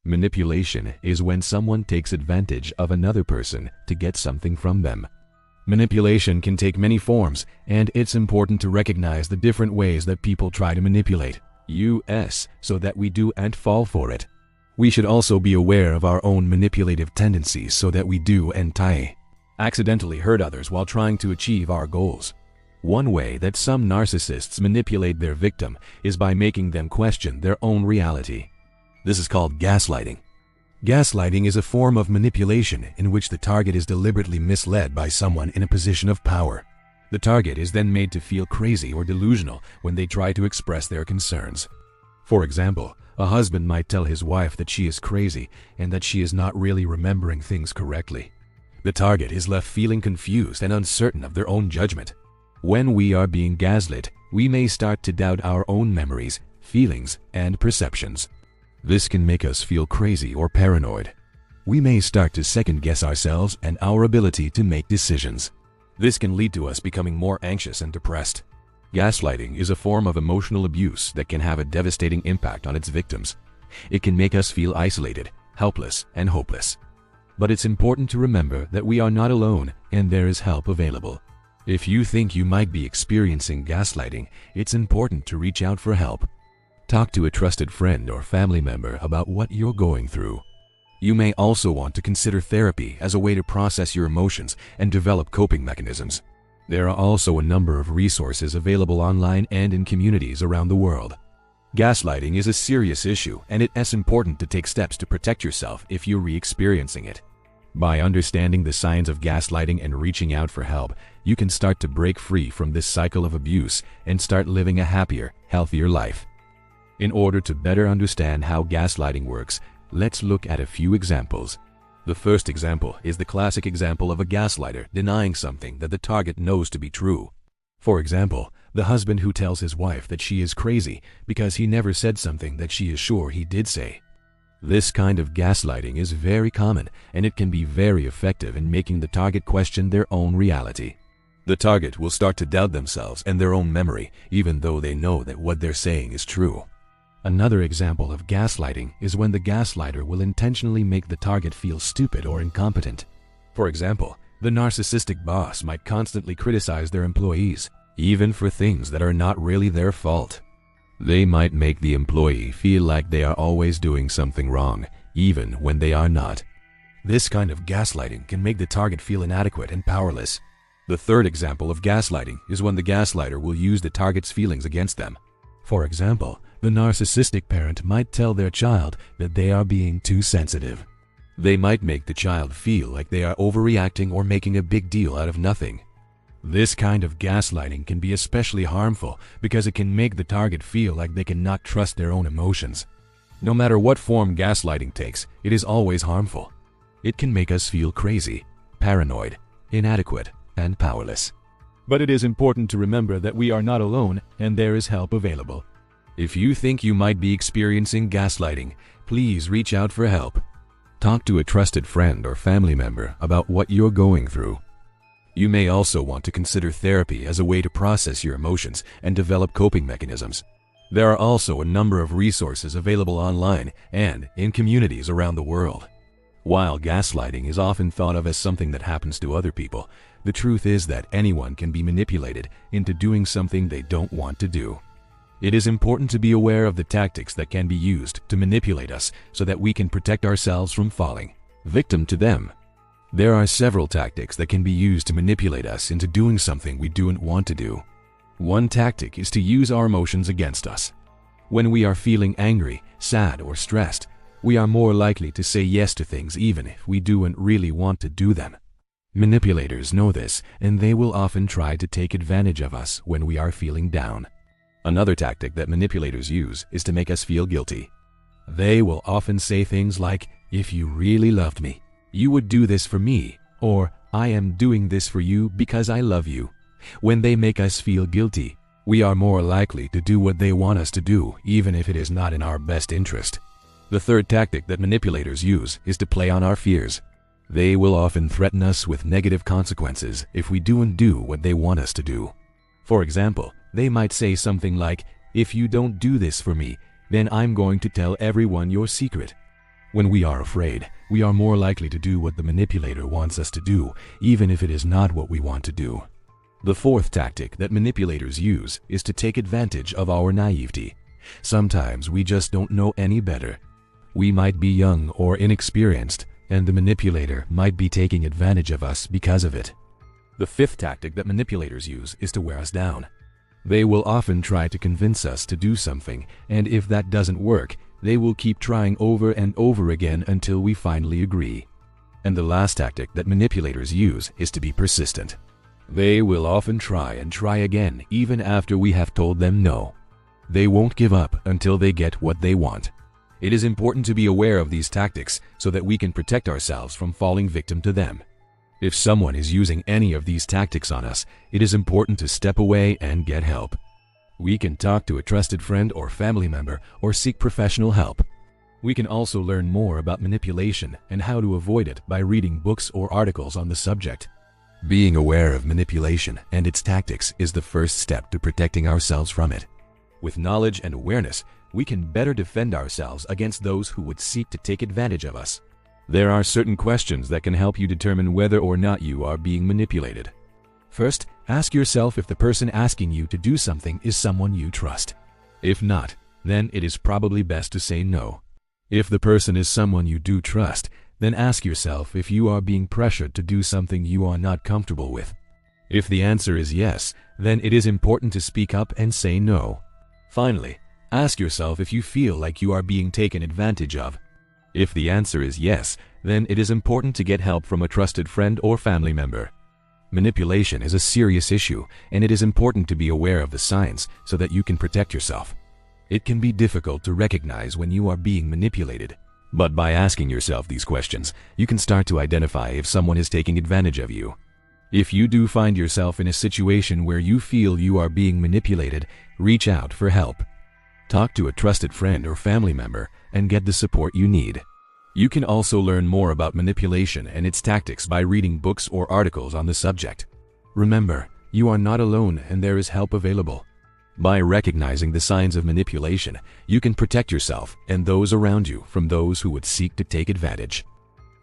Manipulation is when someone takes advantage of another person to get something from them. Manipulation can take many forms, and it's important to recognize the different ways that people try to manipulate us so that we do and fall for it. We should also be aware of our own manipulative tendencies so that we do and accidentally hurt others while trying to achieve our goals. One way that some narcissists manipulate their victim is by making them question their own reality. This is called gaslighting. Gaslighting is a form of manipulation in which the target is deliberately misled by someone in a position of power. The target is then made to feel crazy or delusional when they try to express their concerns. For example, a husband might tell his wife that she is crazy and that she is not really remembering things correctly. The target is left feeling confused and uncertain of their own judgment. When we are being gaslit, we may start to doubt our own memories, feelings, and perceptions. This can make us feel crazy or paranoid. We may start to second-guess ourselves and our ability to make decisions. This can lead to us becoming more anxious and depressed. Gaslighting is a form of emotional abuse that can have a devastating impact on its victims. It can make us feel isolated, helpless, and hopeless. But it's important to remember that we are not alone and there is help available. If you think you might be experiencing gaslighting, it's important to reach out for help. Talk to a trusted friend or family member about what you're going through. You may also want to consider therapy as a way to process your emotions and develop coping mechanisms. There are also a number of resources available online and in communities around the world. Gaslighting is a serious issue, and it's important to take steps to protect yourself if you're re-experiencing it. By understanding the signs of gaslighting and reaching out for help, you can start to break free from this cycle of abuse and start living a happier, healthier life. In order to better understand how gaslighting works, let's look at a few examples. The first example is the classic example of a gaslighter denying something that the target knows to be true. For example, the husband who tells his wife that she is crazy because he never said something that she is sure he did say. This kind of gaslighting is very common, and it can be very effective in making the target question their own reality. The target will start to doubt themselves and their own memory, even though they know that what they're saying is true. Another example of gaslighting is when the gaslighter will intentionally make the target feel stupid or incompetent. For example, the narcissistic boss might constantly criticize their employees, even for things that are not really their fault. They might make the employee feel like they are always doing something wrong, even when they are not. This kind of gaslighting can make the target feel inadequate and powerless. The third example of gaslighting is when the gaslighter will use the target's feelings against them. For example, the narcissistic parent might tell their child that they are being too sensitive. They might make the child feel like they are overreacting or making a big deal out of nothing. This kind of gaslighting can be especially harmful because it can make the target feel like they cannot trust their own emotions. No matter what form gaslighting takes, it is always harmful. It can make us feel crazy, paranoid, inadequate, and powerless. But it is important to remember that we are not alone and there is help available. If you think you might be experiencing gaslighting, please reach out for help. Talk to a trusted friend or family member about what you're going through. You may also want to consider therapy as a way to process your emotions and develop coping mechanisms. There are also a number of resources available online and in communities around the world. While gaslighting is often thought of as something that happens to other people, the truth is that anyone can be manipulated into doing something they don't want to do. It is important to be aware of the tactics that can be used to manipulate us so that we can protect ourselves from falling victim to them. There are several tactics that can be used to manipulate us into doing something we don't want to do. One tactic is to use our emotions against us. When we are feeling angry, sad, or stressed, we are more likely to say yes to things even if we don't really want to do them. Manipulators know this, and they will often try to take advantage of us when we are feeling down. Another tactic that manipulators use is to make us feel guilty. They will often say things like, "If you really loved me, you would do this for me," or "I am doing this for you because I love you." When they make us feel guilty, we are more likely to do what they want us to do, even if it is not in our best interest. The third tactic that manipulators use is to play on our fears. They will often threaten us with negative consequences if we don't do what they want us to do. For example, they might say something like, "If you don't do this for me, then I'm going to tell everyone your secret." When we are afraid, we are more likely to do what the manipulator wants us to do, even if it is not what we want to do. The fourth tactic that manipulators use is to take advantage of our naivety. Sometimes we just don't know any better. We might be young or inexperienced, and the manipulator might be taking advantage of us because of it. The fifth tactic that manipulators use is to wear us down. They will often try to convince us to do something, and if that doesn't work, they will keep trying over and over again until we finally agree. And the last tactic that manipulators use is to be persistent. They will often try and try again even after we have told them no. They won't give up until they get what they want. It is important to be aware of these tactics so that we can protect ourselves from falling victim to them. If someone is using any of these tactics on us, it is important to step away and get help. We can talk to a trusted friend or family member or seek professional help. We can also learn more about manipulation and how to avoid it by reading books or articles on the subject. Being aware of manipulation and its tactics is the first step to protecting ourselves from it. With knowledge and awareness, we can better defend ourselves against those who would seek to take advantage of us. There are certain questions that can help you determine whether or not you are being manipulated. First, ask yourself if the person asking you to do something is someone you trust. If not, then it is probably best to say no. If the person is someone you do trust, then ask yourself if you are being pressured to do something you are not comfortable with. If the answer is yes, then it is important to speak up and say no. Finally, ask yourself if you feel like you are being taken advantage of. If the answer is yes, then it is important to get help from a trusted friend or family member. Manipulation is a serious issue, and it is important to be aware of the signs so that you can protect yourself. It can be difficult to recognize when you are being manipulated, but by asking yourself these questions, you can start to identify if someone is taking advantage of you. If you do find yourself in a situation where you feel you are being manipulated, reach out for help. Talk to a trusted friend or family member and get the support you need. You can also learn more about manipulation and its tactics by reading books or articles on the subject. Remember, you are not alone and there is help available. By recognizing the signs of manipulation, you can protect yourself and those around you from those who would seek to take advantage.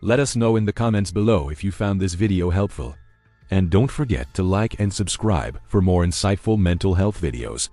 Let us know in the comments below if you found this video helpful. And don't forget to like and subscribe for more insightful mental health videos.